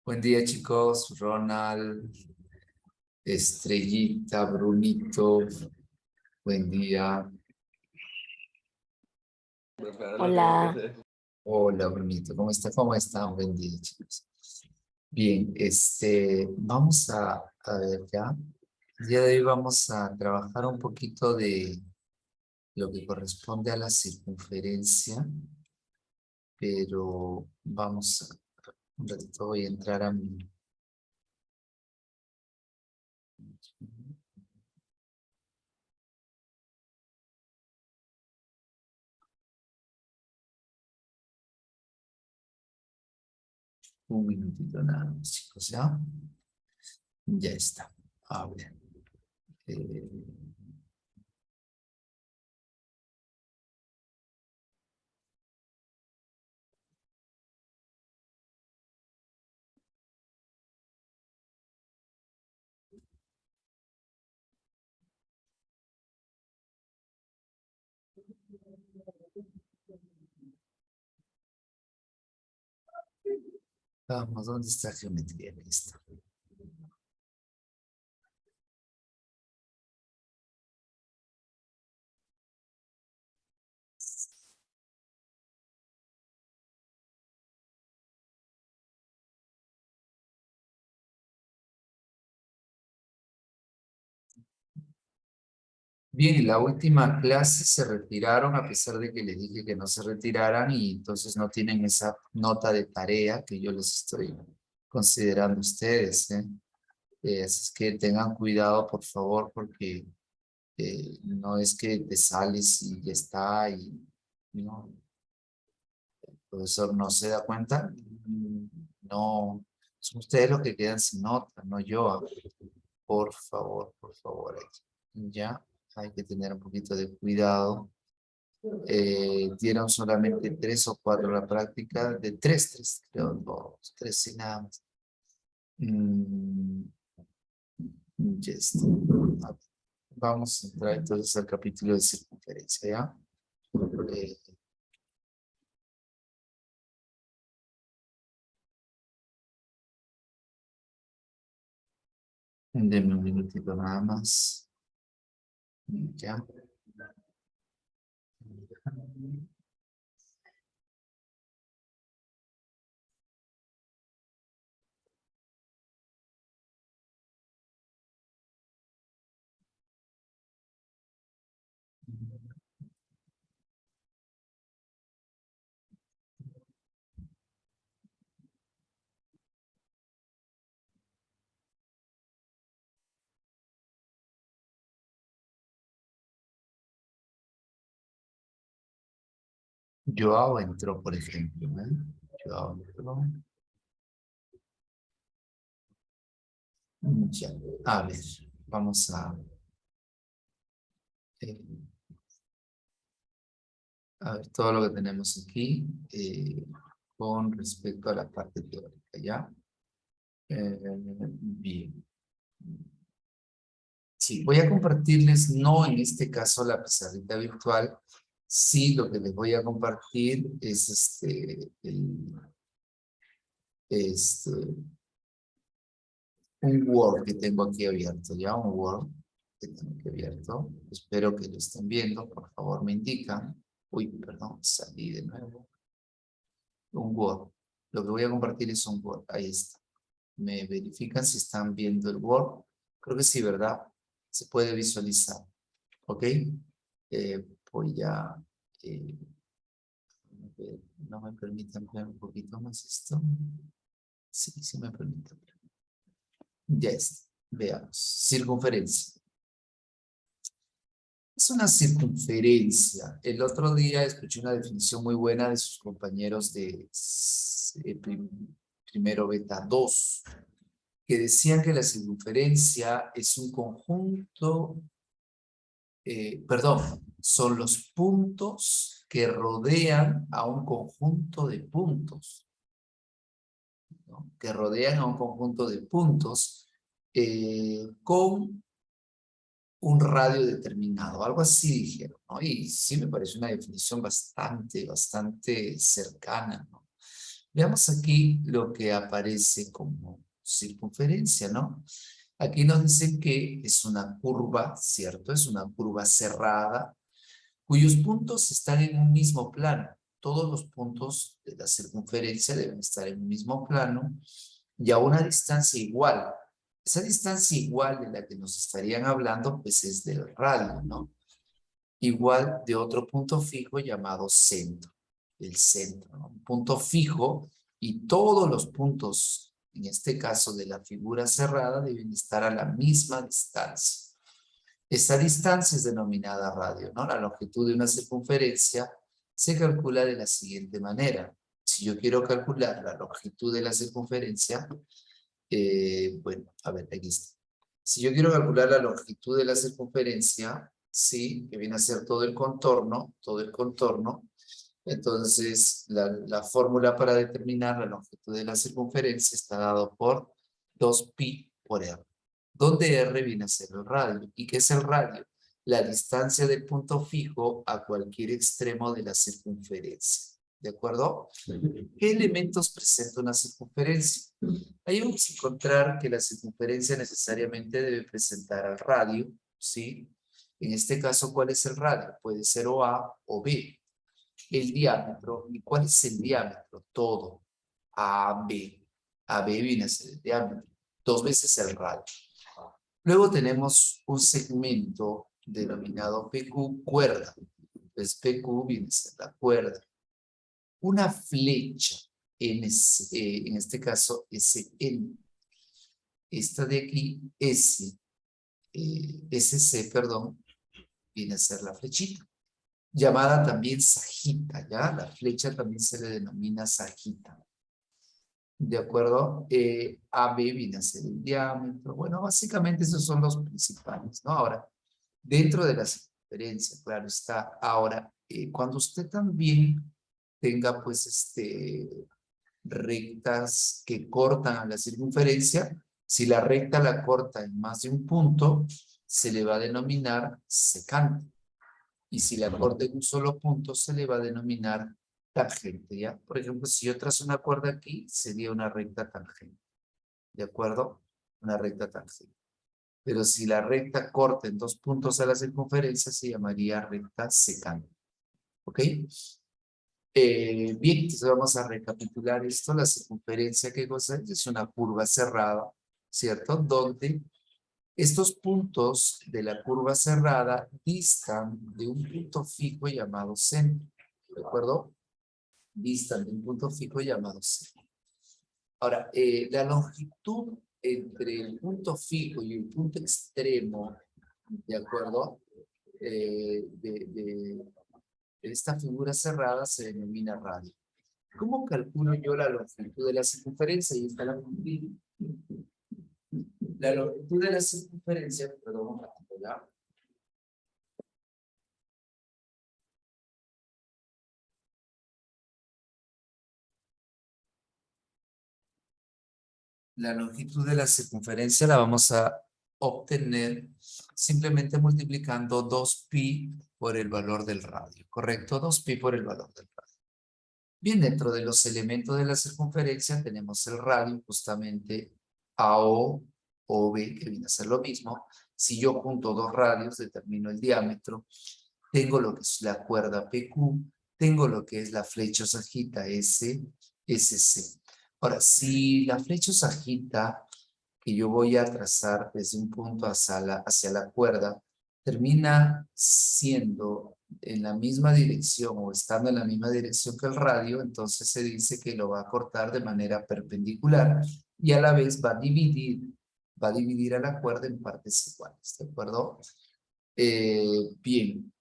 Buen día, chicos. Ronald, Estrellita, Brunito. Buen día. Hola. Hola, Brunito. ¿Cómo está? ¿Cómo están? Buen día, chicos. Bien, vamos a ver ya. El día de hoy vamos a trabajar un poquito de lo que corresponde a la circunferencia, pero un ratito voy a entrar a mi... Un minutito nada más, chicos, ¿ya? Ya está. A ver. eh, Vamos, ¿dónde está geometría? Aquí está. Bien, en la última clase se retiraron a pesar de que les dije que no se retiraran y entonces no tienen esa nota de tarea que yo les estoy considerando a ustedes, ¿eh? Así es que tengan cuidado, por favor, porque no es que te sales y ya está y no, el profesor no se da cuenta. No, son ustedes los que quedan sin nota, no yo. Por favor, ya hay que tener un poquito de cuidado. Dieron solamente 3 o 4 la práctica, de tres, creo, 2, 3, sí, nada más. Ya está. Vamos a entrar entonces al capítulo de circunferencia, ¿ya? Eh, Denme un minutito nada más. Ya. Joao entró, por ejemplo, ¿eh? Joao entró. Ya. A ver, vamos eh, a ver todo lo que tenemos aquí con respecto a la parte teórica, ¿ya? Bien. Sí, voy a compartirles, no en este caso la pizarrita virtual, sí lo que les voy a compartir es este, un Word que tengo aquí abierto, ya un Word que tengo aquí abierto. Espero que lo estén viendo, por favor me indican. Uy, perdón, salí de nuevo. Un Word. Lo que voy a compartir es un Word, ahí está. Me verifican si están viendo el Word. Creo que sí, ¿verdad? Se puede visualizar. ¿Ok? Voy a... eh, no me permite ampliar un poquito más esto. Sí, sí me permite. Ya está. Veamos. Circunferencia. Es una circunferencia. El otro día escuché una definición muy buena de sus compañeros de primero beta 2, que decían que la circunferencia es un conjunto, perdón, son los puntos que rodean a un conjunto de puntos, ¿no? Que rodean a un conjunto de puntos con un radio determinado, algo así dijeron, ¿no? Y sí me parece una definición bastante cercana, ¿no? Veamos aquí lo que aparece como circunferencia, ¿no? Aquí nos dicen que es una curva, ¿cierto? Es una curva cerrada, cuyos puntos están en un mismo plano. Todos los puntos de la circunferencia deben estar en un mismo plano y a una distancia igual. Esa distancia igual de la que nos estarían hablando, pues es del radio, ¿no? Igual de otro punto fijo llamado centro, el centro, ¿no? Un punto fijo y todos los puntos, en este caso de la figura cerrada, deben estar a la misma distancia. Esta distancia es denominada radio, ¿no? La longitud de una circunferencia se calcula de la siguiente manera. Si yo quiero calcular la longitud de la circunferencia, bueno, a ver, aquí está. Si yo quiero calcular la longitud de la circunferencia, sí, que viene a ser todo el contorno, entonces la fórmula para determinar la longitud de la circunferencia está dado por 2pi por r, donde r viene a ser el radio. ¿Y qué es el radio? La distancia del punto fijo a cualquier extremo de la circunferencia. ¿De acuerdo? ¿Qué elementos presenta una circunferencia? Ahí vamos a encontrar que la circunferencia necesariamente debe presentar al radio, ¿sí? En este caso, ¿cuál es el radio? Puede ser o A o B. El diámetro, ¿y cuál es el diámetro? Todo. AB. AB viene a ser el diámetro. 2 veces el radio. Luego tenemos un segmento denominado PQ, cuerda. Pues PQ viene a ser la cuerda. Una flecha, en este caso SN. Esta de aquí, SC, perdón, viene a ser la flechita. Llamada también sajita, ¿ya? La flecha también se le denomina sajita. ¿De acuerdo? AB viene a ser el diámetro. Bueno, básicamente esos son los principales, ¿no? Ahora, dentro de la circunferencia, claro está. Ahora, cuando usted también tenga, pues, rectas que cortan a la circunferencia, si la recta la corta en más de un punto, se le va a denominar secante. Y si la corta en un solo punto, se le va a denominar tangente, ¿ya? Por ejemplo, si yo trazo una cuerda aquí, sería una recta tangente, ¿de acuerdo? Una recta tangente. Pero si la recta corta en 2 puntos a la circunferencia, se llamaría recta secante, ¿ok? Bien, entonces vamos a recapitular esto. La circunferencia que cosa es una curva cerrada, ¿cierto? Donde estos puntos de la curva cerrada distan de un punto fijo llamado centro, ¿de acuerdo? Distan de un punto fijo llamado centro. Ahora, la longitud entre el punto fijo y el punto extremo, ¿de acuerdo? De esta figura cerrada se denomina radio. ¿Cómo calculo yo la longitud de la circunferencia? Y está la longitud. La longitud de la circunferencia, perdón, ¿ya? La longitud de la circunferencia la vamos a obtener simplemente multiplicando 2pi por el valor del radio, ¿correcto? 2pi por el valor del radio. Bien, dentro de los elementos de la circunferencia tenemos el radio, justamente AO, OB, que viene a ser lo mismo. Si yo junto 2 radios, determino el diámetro. Tengo lo que es la cuerda PQ, tengo lo que es la flecha sajita SC. Ahora, si la flecha sajita que yo voy a trazar desde un punto hacia la cuerda termina siendo en la misma dirección o estando en la misma dirección que el radio, entonces se dice que lo va a cortar de manera perpendicular y a la vez va a dividir a la cuerda en partes iguales, ¿de acuerdo? Bien.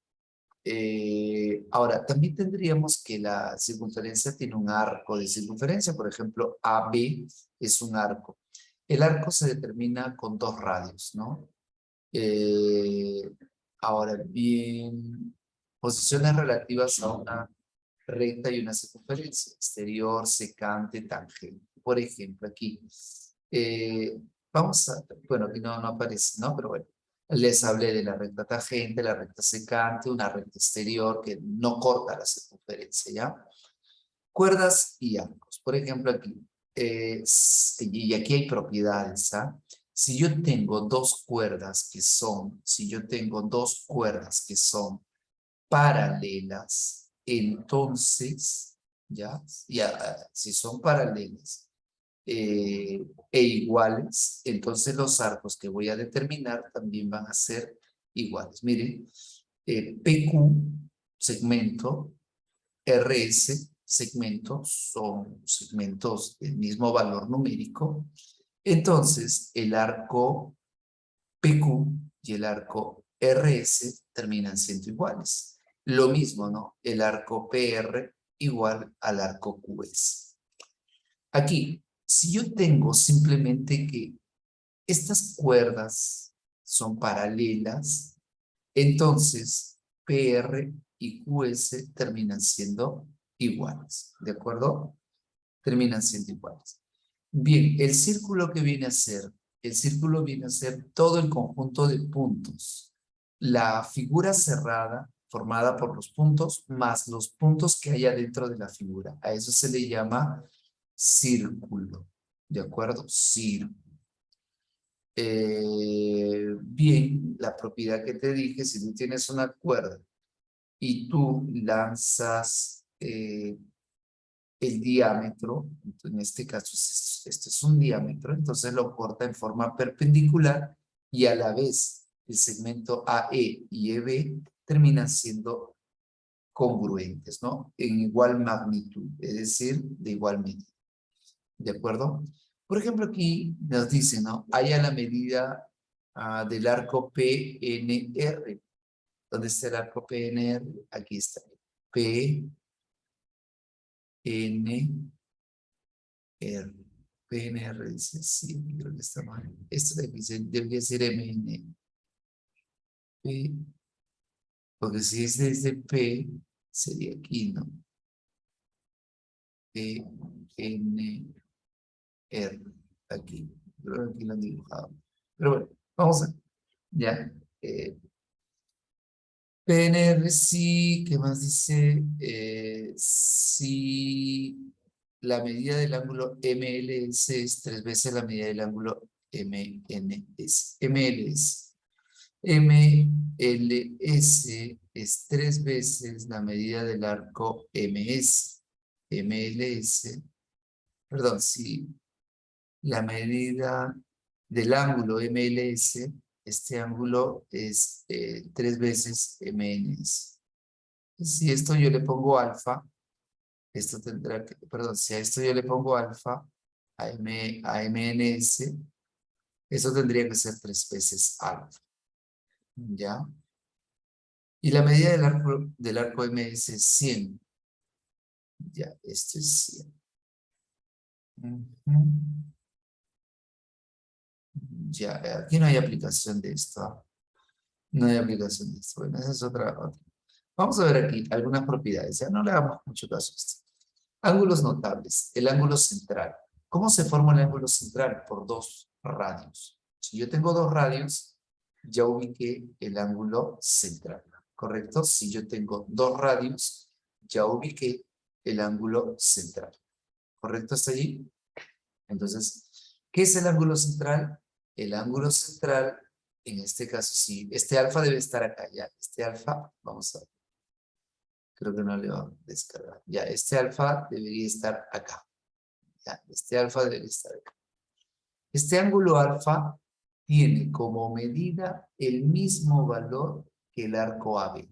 Ahora, también tendríamos que la circunferencia tiene un arco de circunferencia, por ejemplo, AB es un arco. El arco se determina con 2 radios, ¿no? Ahora bien, posiciones relativas a una recta y una circunferencia, exterior, secante, tangente. Por ejemplo, aquí, vamos a, bueno, aquí no aparece, ¿no? Pero bueno, les hablé de la recta tangente, la recta secante, una recta exterior que no corta la circunferencia, ¿ya? Cuerdas y arcos. Por ejemplo, aquí, y aquí hay propiedades, ¿ah? Si yo tengo dos cuerdas que son, paralelas, entonces, ya, si son paralelas e iguales, entonces los arcos que voy a determinar también van a ser iguales. Miren, PQ, segmento, RS, segmento, son segmentos del mismo valor numérico. Entonces, el arco PQ y el arco RS terminan siendo iguales. Lo mismo, ¿no? El arco PR igual al arco QS. Aquí, si yo tengo simplemente que estas cuerdas son paralelas, entonces PR y QS terminan siendo iguales, ¿de acuerdo? Terminan siendo iguales. Bien, el círculo viene a ser todo el conjunto de puntos. La figura cerrada formada por los puntos más los puntos que hay adentro de la figura. A eso se le llama círculo. ¿De acuerdo? Círculo. Bien, la propiedad que te dije, si tú tienes una cuerda y tú lanzas el diámetro, en este caso este es un diámetro, entonces lo corta en forma perpendicular y a la vez el segmento AE y EB terminan siendo congruentes, ¿no? En igual magnitud, es decir, de igual medida. ¿De acuerdo? Por ejemplo, aquí nos dice, ¿no? Haya la medida del arco PNR. ¿Dónde está el arco PNR? Aquí está. PNR. PNR dice, sí, creo que está mal. Esto debería ser MN. P, porque si es desde P, sería aquí, ¿no? PNR. Aquí. Creo que aquí lo han dibujado. Pero bueno, vamos a. Ya. PNR sí, ¿qué más dice? Si la medida del ángulo MLS es 3 veces la medida del ángulo MNS. MLS. MLS es 3 veces la medida del arco MS. MLS, perdón, si la medida del ángulo MLS, este ángulo es 3 veces MNS. Si esto yo le pongo alfa, esto tendrá que, perdón, si a esto yo le pongo alfa, a MNS, eso tendría que ser 3 veces alfa. ¿Ya? Y la medida del arco MS es 100. Ya, esto es 100. Ya, aquí no hay aplicación de esto. No hay aplicación de esto. Bueno, esa es otra. Vamos a ver aquí algunas propiedades. Ya no le damos mucho caso a esto. Ángulos notables. El ángulo central. ¿Cómo se forma el ángulo central? Por dos radios. Si yo tengo dos radios, ya ubiqué el ángulo central. ¿Correcto? Si yo tengo dos radios, ya ubiqué el ángulo central. ¿Correcto hasta allí? Entonces, ¿qué es el ángulo central? El ángulo central, en este caso, sí, este alfa debe estar acá, ya. Este alfa, vamos a ver. Creo que no le va a descargar. Ya, este alfa debería estar acá. Ya, este alfa debería estar acá. Este ángulo alfa tiene como medida el mismo valor que el arco AB.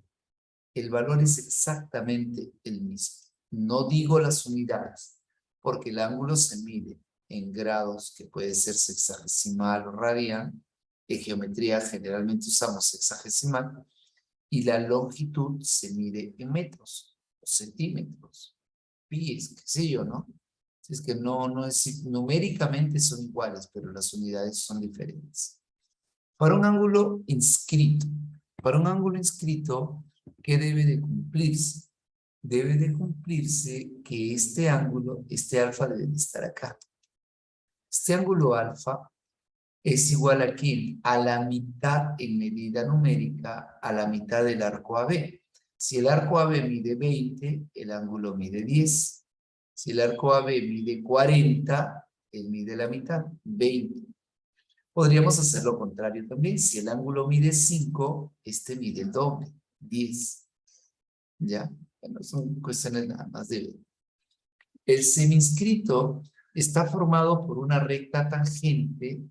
El valor es exactamente el mismo. No digo las unidades, porque el ángulo se mide en grados, que puede ser sexagesimal o radian. En geometría generalmente usamos sexagesimal. Y la longitud se mide en metros, o centímetros, pies, qué sé yo, ¿no? Es que no es, numéricamente son iguales, pero las unidades son diferentes. Para un ángulo inscrito, ¿qué debe de cumplirse? Debe de cumplirse que este ángulo, este alfa debe de estar acá. Este ángulo alfa es igual aquí a la mitad en medida numérica, a la mitad del arco AB. Si el arco AB mide 20, el ángulo mide 10. Si el arco AB mide 40, él mide la mitad, 20. Podríamos hacer lo contrario también. Si el ángulo mide 5, este mide el doble, 10. ¿Ya? Bueno, son cuestiones nada más de ver. El seminscrito está formado por una recta tangente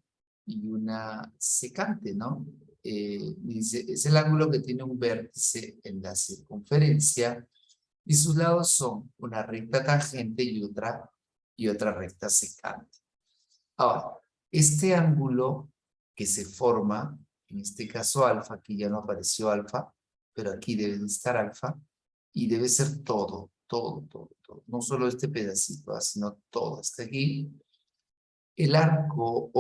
y una secante, ¿no? Dice, es el ángulo que tiene un vértice en la circunferencia y sus lados son una recta tangente y otra recta secante. Ahora, este ángulo que se forma, en este caso alfa, aquí ya no apareció alfa, pero aquí debe de estar alfa, y debe ser todo. No solo este pedacito, sino todo hasta aquí. El arco,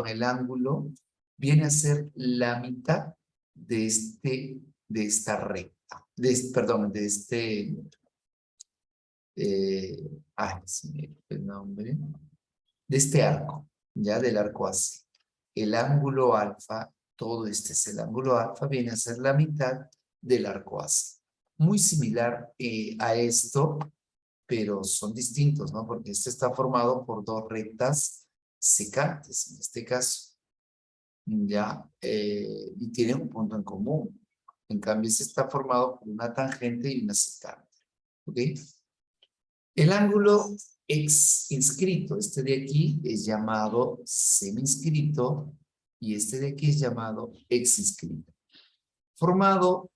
el ángulo, viene a ser la mitad de esta recta, se me fue el nombre, de este arco, ya del arco así. El ángulo alfa, todo este es el ángulo alfa, viene a ser la mitad del arco así. Muy similar a esto, pero son distintos, ¿no? Porque este está formado por dos rectas secantes, en este caso, ya, y tiene un punto en común. En cambio, este está formado por una tangente y una secante, ¿ok? El ángulo inscrito, este de aquí, es llamado seminscrito y este de aquí es llamado inscrito. Formado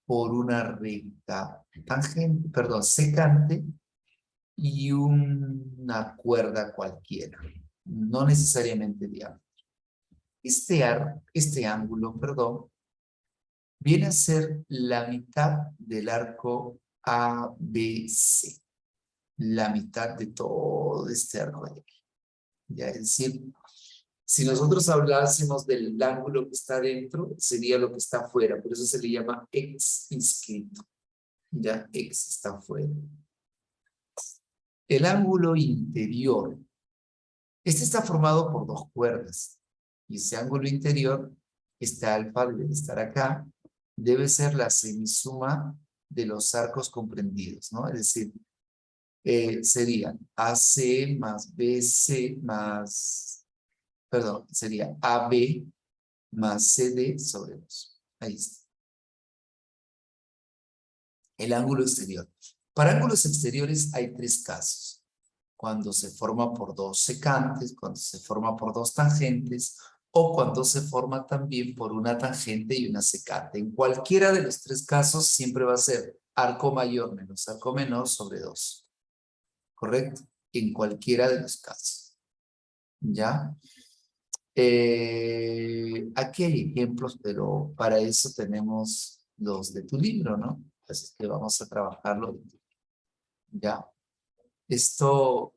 por una recta tangente, perdón, secante y una cuerda cualquiera, no necesariamente diámetro. Este ángulo, perdón, viene a ser la mitad del arco ABC. La mitad de todo este arco de aquí. Ya, es decir, si nosotros hablásemos del ángulo que está dentro, sería lo que está afuera. Por eso se le llama inscrito. Ya, está afuera. El ángulo interior. Este está formado por dos cuerdas. Y ese ángulo interior, este alfa debe estar acá, debe ser la semisuma de los arcos comprendidos, ¿no? Es decir, serían AC más BC más, perdón, sería AB más CD sobre 2. Ahí está. El ángulo exterior. Para ángulos exteriores hay tres casos. Cuando se forma por dos secantes, cuando se forma por dos tangentes, o cuando se forma también por una tangente y una secante. En cualquiera de los tres casos siempre va a ser arco mayor menos arco menor sobre 2. ¿Correcto? En cualquiera de los casos. ¿Ya? Aquí hay ejemplos, pero para eso tenemos los de tu libro, ¿no? Así que vamos a trabajarlo. ¿Ya? Esto...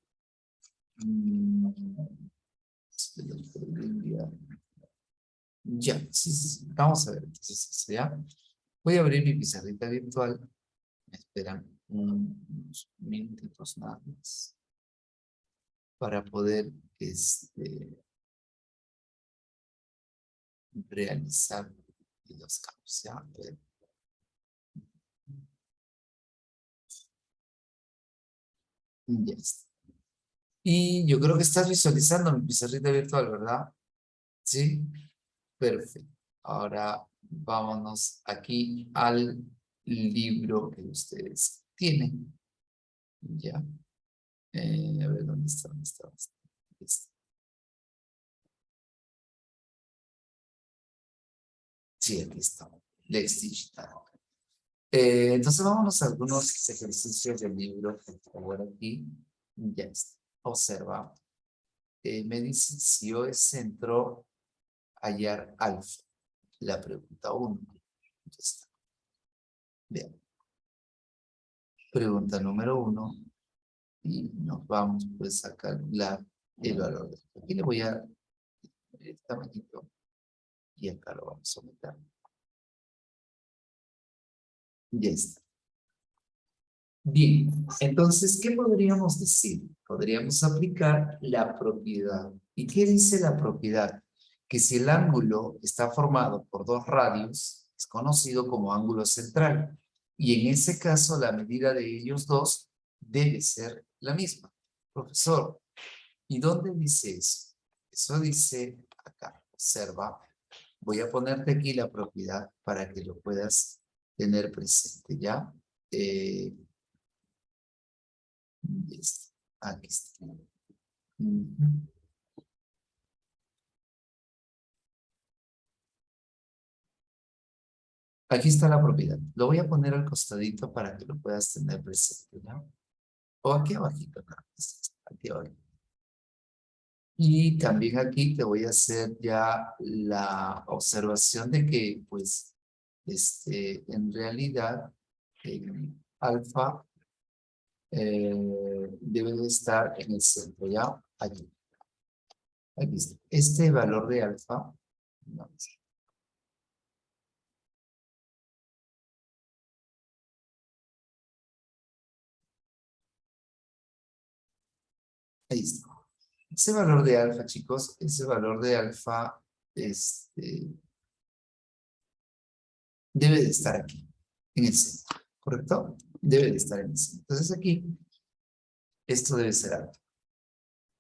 ya, sí. Vamos a ver entonces, ¿ya? Voy a abrir mi pizarrita virtual. Me esperan unos minutitos nada más para poder realizar los campos, ¿ya? Ya está. Y yo creo que estás visualizando mi pizarrita virtual, ¿verdad? Sí, perfecto. Ahora vámonos aquí al libro que ustedes tienen. Ya. A ver, ¿dónde está? Listo. Sí, aquí está. Lex Digital. Entonces vámonos a algunos ejercicios del libro, por favor, aquí. Ya está. Observa. Me dice si O es centro, hallar alfa. La pregunta 1. Ya está. Bien. Pregunta número 1. Y nos vamos pues a calcular el valor. Aquí le voy a dar el tamañito y acá lo vamos a meter. Ya está. Bien, entonces, ¿qué podríamos decir? Podríamos aplicar la propiedad. ¿Y qué dice la propiedad? Que si el ángulo está formado por dos radios, es conocido como ángulo central. Y en ese caso, la medida de ellos dos debe ser la misma. Profesor, ¿y dónde dice eso? Eso dice acá, observa. Voy a ponerte aquí la propiedad para que lo puedas tener presente, ¿ya? Aquí está. Ujú. Aquí está la propiedad. Lo voy a poner al costadito para que lo puedas tener presente, ¿ya? O aquí abajito, ¿no? Aquí abajo. Y también aquí te voy a hacer ya la observación de que, pues, en realidad, alfa debe de estar en el centro, ¿ya? Aquí está. Este valor de alfa, no, ahí está. Ese valor de alfa, chicos, ese valor de alfa, debe de estar aquí, en el centro, ¿correcto? Debe de estar en el centro. Entonces aquí, esto debe ser alfa.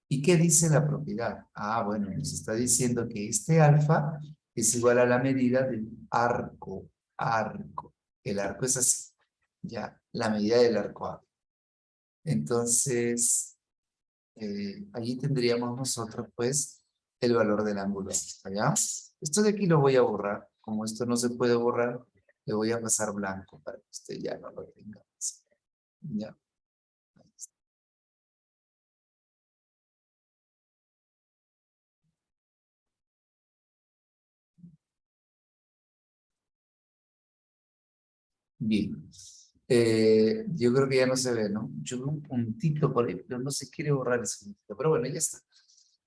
¿Y qué dice la propiedad? Ah, bueno, nos está diciendo que este alfa es igual a la medida del arco. Arco. El arco es así, ya, la medida del arco A. Entonces, allí tendríamos nosotros, pues, el valor del ángulo. ¿Ya? Esto de aquí lo voy a borrar. Como esto no se puede borrar, le voy a pasar blanco para que usted ya no lo tenga. ¿Ya? Bien. Yo creo que ya no se ve, ¿no? Yo veo un puntito por ahí, pero no se quiere borrar ese puntito. Pero bueno, ya está.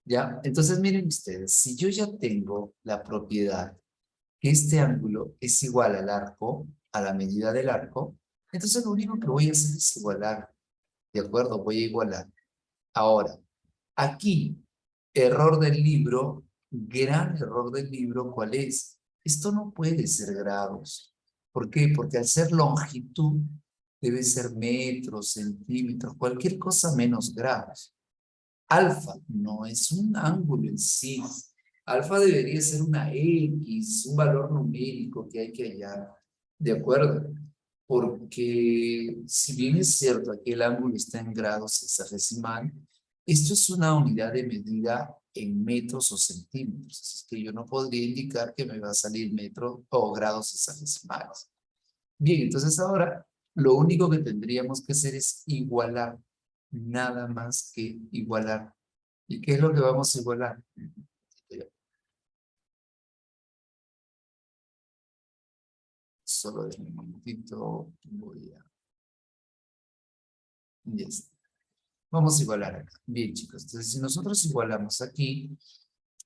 ¿Ya? Entonces miren ustedes, si yo ya tengo la propiedad que este ángulo es igual al arco, a la medida del arco, entonces lo único que voy a hacer es igualar. ¿De acuerdo? Voy a igualar. Ahora, aquí, error del libro, gran error del libro, ¿cuál es? Esto no puede ser grados. ¿Por qué? Porque al ser longitud, debe ser metros, centímetros, cualquier cosa menos grados. Alfa no es un ángulo en sí. Alfa debería ser una X, un valor numérico que hay que hallar. ¿De acuerdo? Porque si bien es cierto, aquí el ángulo está en grados hexadecimal, esto es una unidad de medida en metros o centímetros. Es que yo no podría indicar que me va a salir metro o grados hexadecimales. Bien, entonces ahora lo único que tendríamos que hacer es igualar, nada más que igualar. ¿Y qué es lo que vamos a igualar? Solo de un momentito voy a... Ya está. Vamos a igualar acá. Bien, chicos. Entonces, si nosotros igualamos aquí,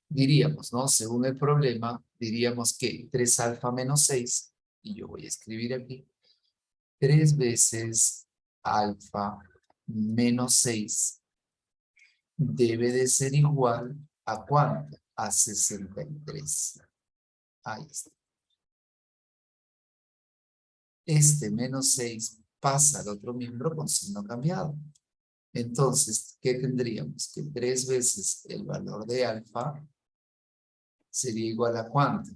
diríamos, ¿no? Según el problema, diríamos que 3 alfa menos 6, y yo voy a escribir aquí, 3 veces alfa menos 6 debe de ser igual a ¿cuánto? A 63. Ahí está. Este menos 6 pasa al otro miembro con signo cambiado. Entonces, ¿qué tendríamos? Que 3 veces el valor de alfa sería igual a ¿cuánto?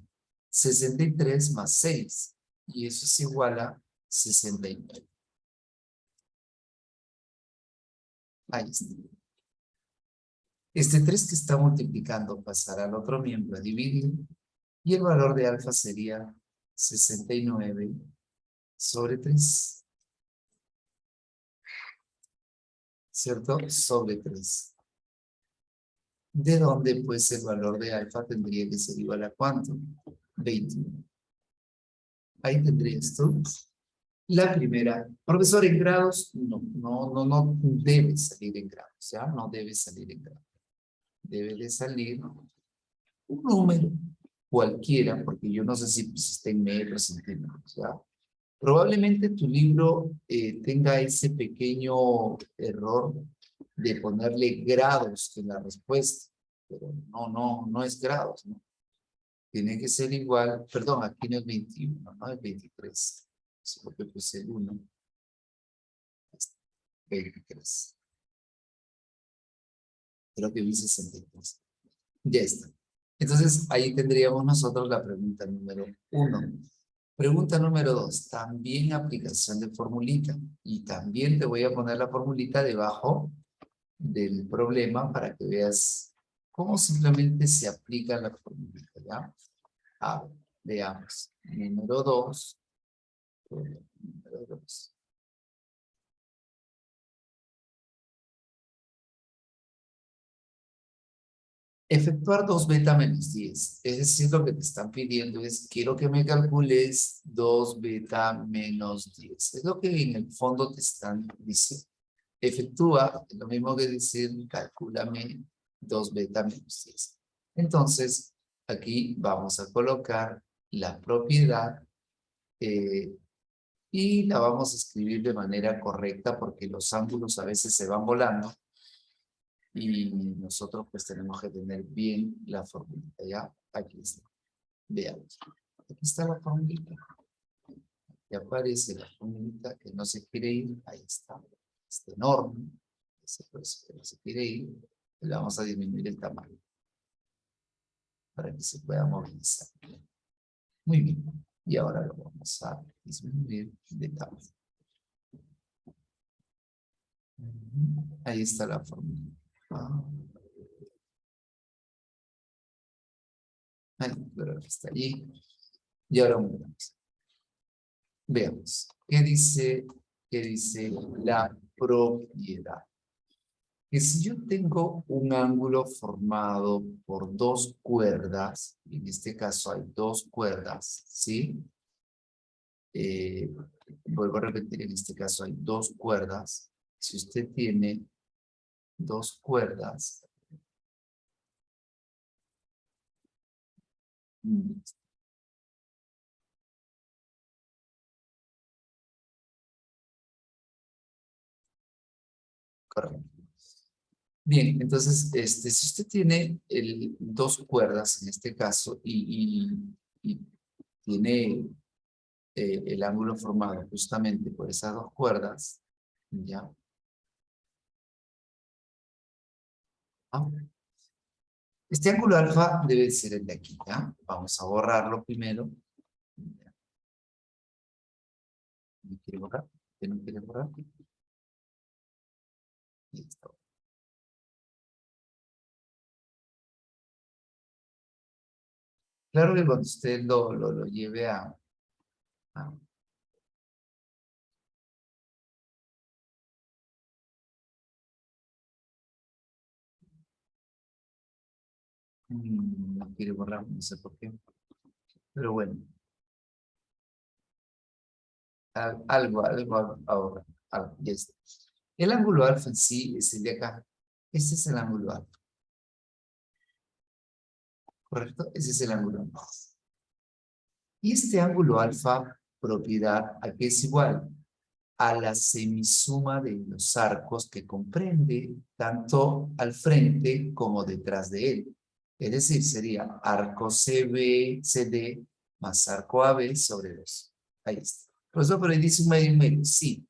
63 más 6. Y eso es igual a 69. Ahí está. Este 3 que está multiplicando pasará al otro miembro a dividir. Y el valor de alfa sería 69 sobre 3. ¿Cierto? Sobre 3. De donde pues el valor de alfa tendría que ser igual a ¿cuánto? 21. Ahí tendrías tú. La primera, profesor, en grados, no debe salir en grados, ¿ya? No debe salir en grados. Debe de salir un número cualquiera, porque yo no sé si pues, está en metros, centímetros, ¿ya? Probablemente tu libro tenga ese pequeño error de ponerle grados en la respuesta, pero no es grados, ¿no? Tiene que ser igual, perdón, aquí no es 21, no es 23, es porque puse el 1. 23. Creo que vi 63. Ya está. Entonces, ahí tendríamos nosotros la pregunta número 1. Pregunta número 2. También aplicación de formulita. Y también te voy a poner la formulita debajo del problema para que veas cómo simplemente se aplica la formulita, ¿ya? A ver, veamos. Número 2. Número 2. Efectuar 2 beta menos 10. Es decir, lo que te están pidiendo es, quiero que me calcules 2 beta menos 10. Es lo que en el fondo te están diciendo. Efectúa, es lo mismo que decir, calcúlame 2 beta menos 10. Entonces, aquí vamos a colocar la propiedad y la vamos a escribir de manera correcta porque los ángulos a veces se van volando. Y nosotros pues tenemos que tener bien la formulita, ¿ya? Aquí está. Veamos. Aquí está la formulita. Ya aparece la formulita que no se quiere ir. Ahí está. Está enorme. Ese pues, que no se quiere ir. Le vamos a disminuir el tamaño. Para que se pueda movilizar. Muy bien. Y ahora lo vamos a disminuir de tamaño. Ahí está la formulita. Pero está allí. Y ahora veamos. Veamos. ¿Qué dice la propiedad? Que si yo tengo un ángulo formado por 2 cuerdas, en este caso hay 2 cuerdas, ¿sí? Vuelvo a repetir, en este caso hay 2 cuerdas. Si usted tiene 2 cuerdas, correcto. Bien, entonces, si usted tiene 2 cuerdas en este caso y tiene el ángulo formado justamente por esas 2 cuerdas, ¿ya? Ah, este ángulo alfa debe ser el de aquí, ¿ya? Vamos a borrarlo primero. ¿Me quiere borrar? ¿Usted no quiere borrar? Listo. Claro que cuando usted lo lleve a no quiere borrar, no sé por qué. Pero bueno, algo ahora. Ya está. El ángulo alfa en sí es el de acá. Este es el ángulo alfa. ¿Correcto? Ese es el ángulo alfa. Y este ángulo alfa, propiedad, ¿a qué es igual? A la semisuma de los arcos que comprende tanto al frente como detrás de él. Es decir, sería arco CB, CD más arco AB sobre 2. Ahí está. Por eso por ahí dice un medio y medio. Sí,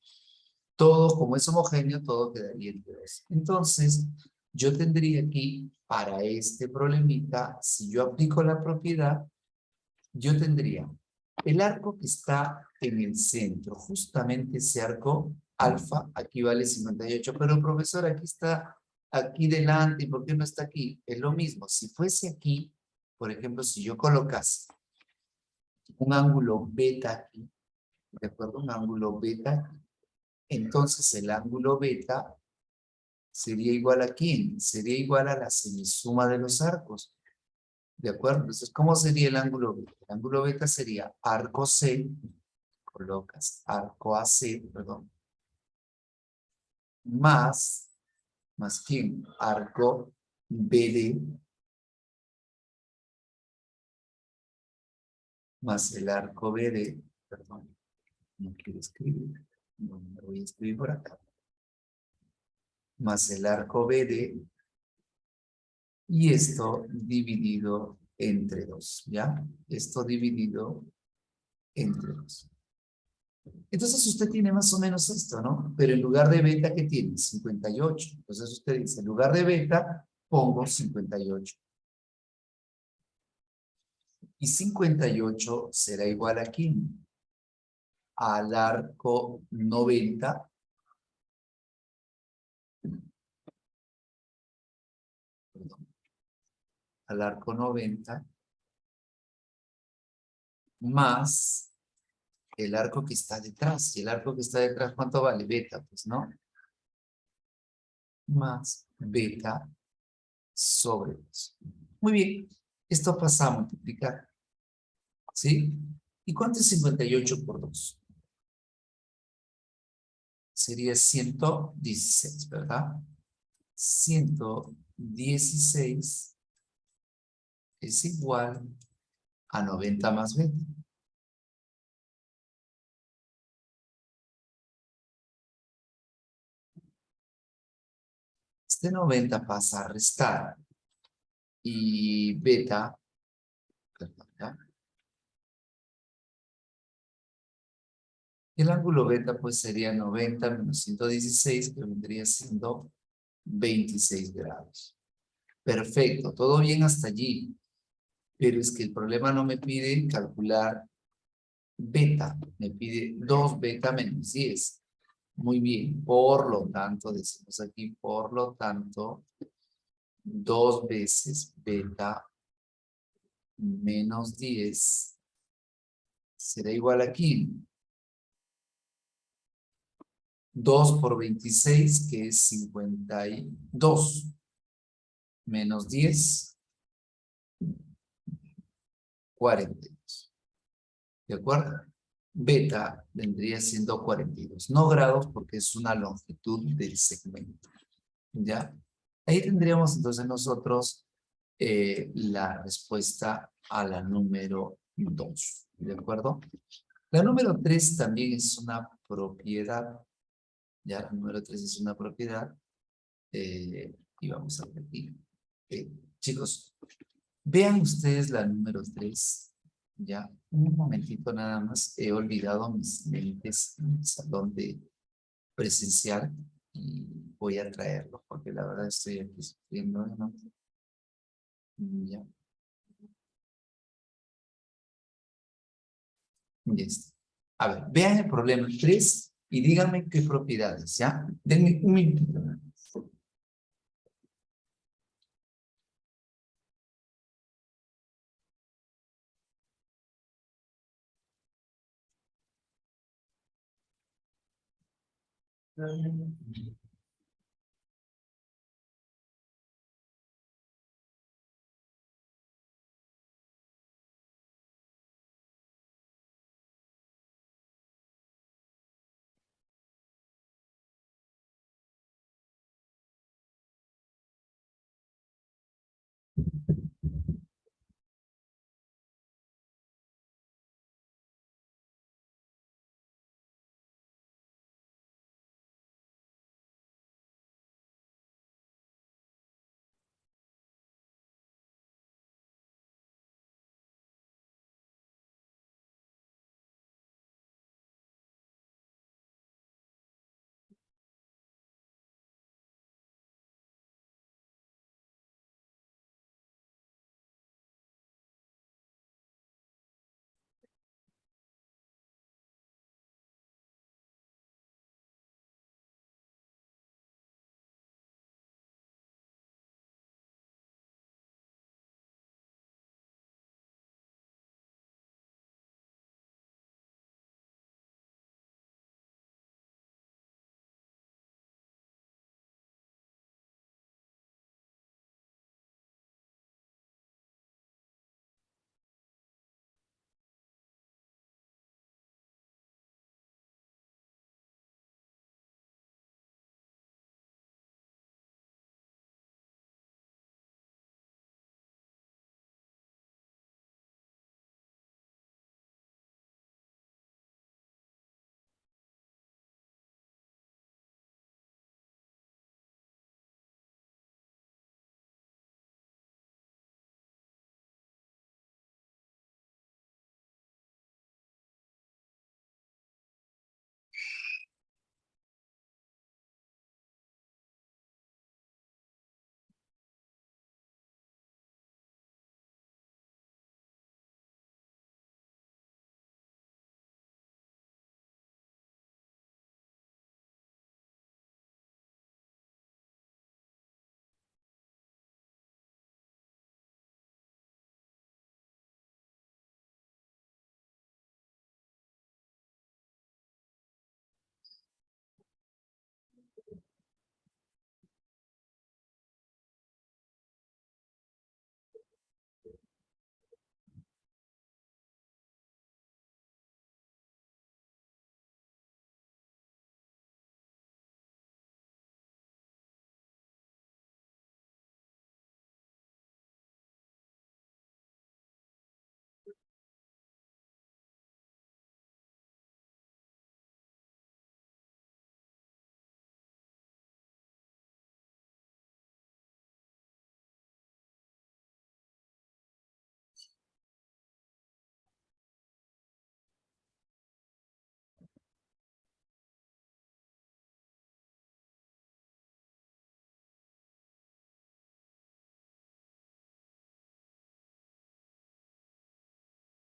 todo como es homogéneo, todo quedaría entre 2. Entonces, yo tendría aquí, para este problemita, si yo aplico la propiedad, yo tendría el arco que está en el centro, justamente ese arco alfa, aquí vale 58, pero profesor, aquí está, aquí delante, ¿y por qué no está aquí? Es lo mismo, si fuese aquí, por ejemplo, si yo colocase un ángulo beta aquí, ¿de acuerdo? Un ángulo beta, entonces el ángulo beta sería igual a ¿quién? Sería igual a la semisuma de los arcos. ¿De acuerdo? Entonces, ¿cómo sería el ángulo beta? El ángulo beta sería arco C, colocas arco AC, perdón, más ¿quién? Arco BD, más el arco BD, perdón, no quiero escribir, no me voy a escribir por acá, más el arco BD, y esto dividido entre 2, ¿ya? Esto dividido entre 2. Entonces usted tiene más o menos esto, ¿no? Pero en lugar de beta, ¿qué tiene? 58. Entonces usted dice, en lugar de beta, pongo 58. Y 58 será igual aquí al arco 90, perdón, al arco 90 más el arco que está detrás. Y el arco que está detrás, ¿cuánto vale? Beta, pues, ¿no? Más beta sobre 2. Muy bien, esto pasa a multiplicar, ¿sí? ¿Y cuánto es 58 por 2? Sería 116, ¿verdad? 116 es igual a 90 más 20. Este 90 pasa a restar y beta, perdón, ¿ya? El ángulo beta pues sería 90 menos 116, que vendría siendo 26 grados. Perfecto, todo bien hasta allí. Pero es que el problema no me pide calcular beta, me pide 2 beta menos 10. Muy bien, por lo tanto, decimos aquí, por lo tanto, 2 veces beta menos 10 será igual aquí. 2 por 26, que es 52, menos 10, 42. ¿De acuerdo? Beta vendría siendo 42. No grados porque es una longitud del segmento. ¿Ya? Ahí tendríamos entonces nosotros la respuesta a la número 2. ¿De acuerdo? La número 3 también es una propiedad. Ya, la número 3 es una propiedad. Y vamos a repetir. Chicos, vean ustedes la número 3. Ya, un momentito nada más. He olvidado mis lentes en el salón de presencial y voy a traerlo porque la verdad estoy aquí sufriendo, ¿no? Ya, ya está. A ver, vean el problema 3 y díganme qué propiedades, ¿ya? Denme un minutito.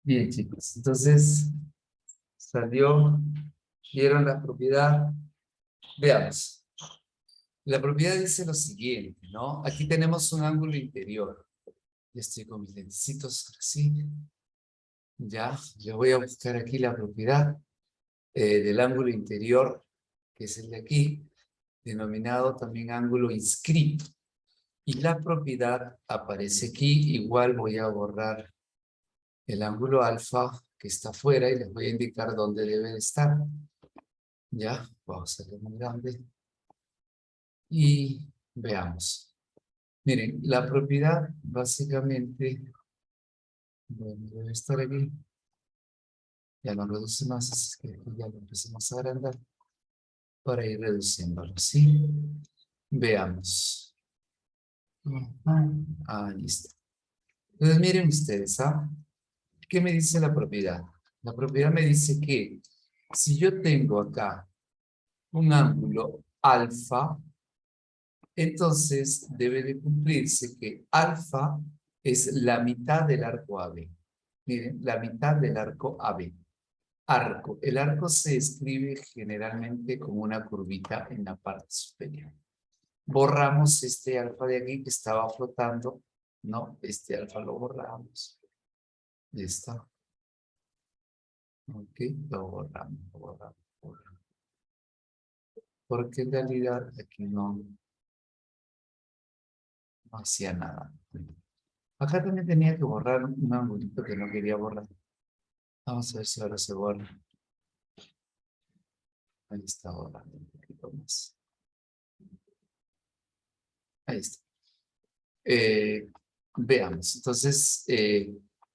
Bien, chicos. Entonces, salió, vieron la propiedad. Veamos. La propiedad dice lo siguiente, ¿no? Aquí tenemos un ángulo interior. Ya estoy con mis lentecitos así. Ya, le voy a buscar aquí la propiedad del ángulo interior, que es el de aquí, denominado también ángulo inscrito. Y la propiedad aparece aquí. Igual voy a borrar el ángulo alfa que está afuera y les voy a indicar dónde debe de estar. Ya, vamos a hacerlo muy grande. Y veamos. Miren, la propiedad básicamente, bueno, debe estar aquí. Ya no reduce más, así que aquí ya lo empecemos a agrandar para ir reduciéndolo, ¿sí? Veamos. Ahí está. Entonces miren ustedes, ¿ah? ¿Qué me dice la propiedad? La propiedad me dice que si yo tengo acá un ángulo alfa, entonces debe de cumplirse que alfa es la mitad del arco AB. Miren, la mitad del arco AB. Arco. El arco se escribe generalmente como una curvita en la parte superior. Borramos este alfa de aquí que estaba flotando. No, este alfa lo borramos. Ya está. Ok, lo borramos, lo borramos, lo borramos. Porque en realidad aquí no hacía nada. Acá también tenía que borrar un angulito que no quería borrar. Vamos a ver si ahora se borra. Ahí está borrando un poquito más. Ahí está. Veamos. Entonces,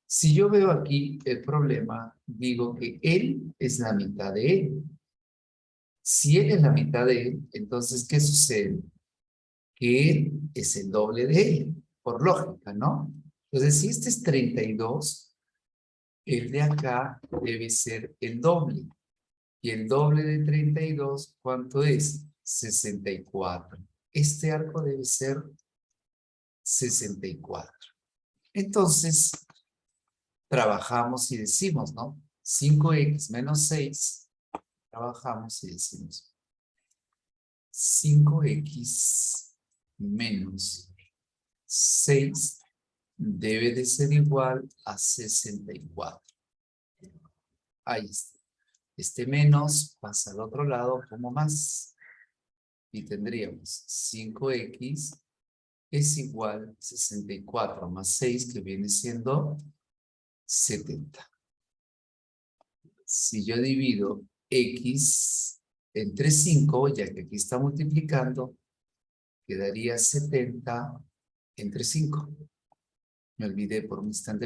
si yo veo aquí el problema, digo que él es la mitad de él. Si él es la mitad de él, entonces, ¿qué sucede? Que él es el doble de él, por lógica, ¿no? Entonces, si este es 32, el de acá debe ser el doble. Y el doble de 32, ¿cuánto es? 64. Este arco debe ser 64. Entonces, trabajamos y decimos, ¿no? 5x menos 6, trabajamos y decimos 5x menos 6 debe de ser igual a 64. Ahí está. Este menos pasa al otro lado como más. Y tendríamos 5x es igual a 64 más 6, que viene siendo 70. Si yo divido x entre 5, ya que aquí está multiplicando, quedaría 70 entre 5. Me olvidé por un instante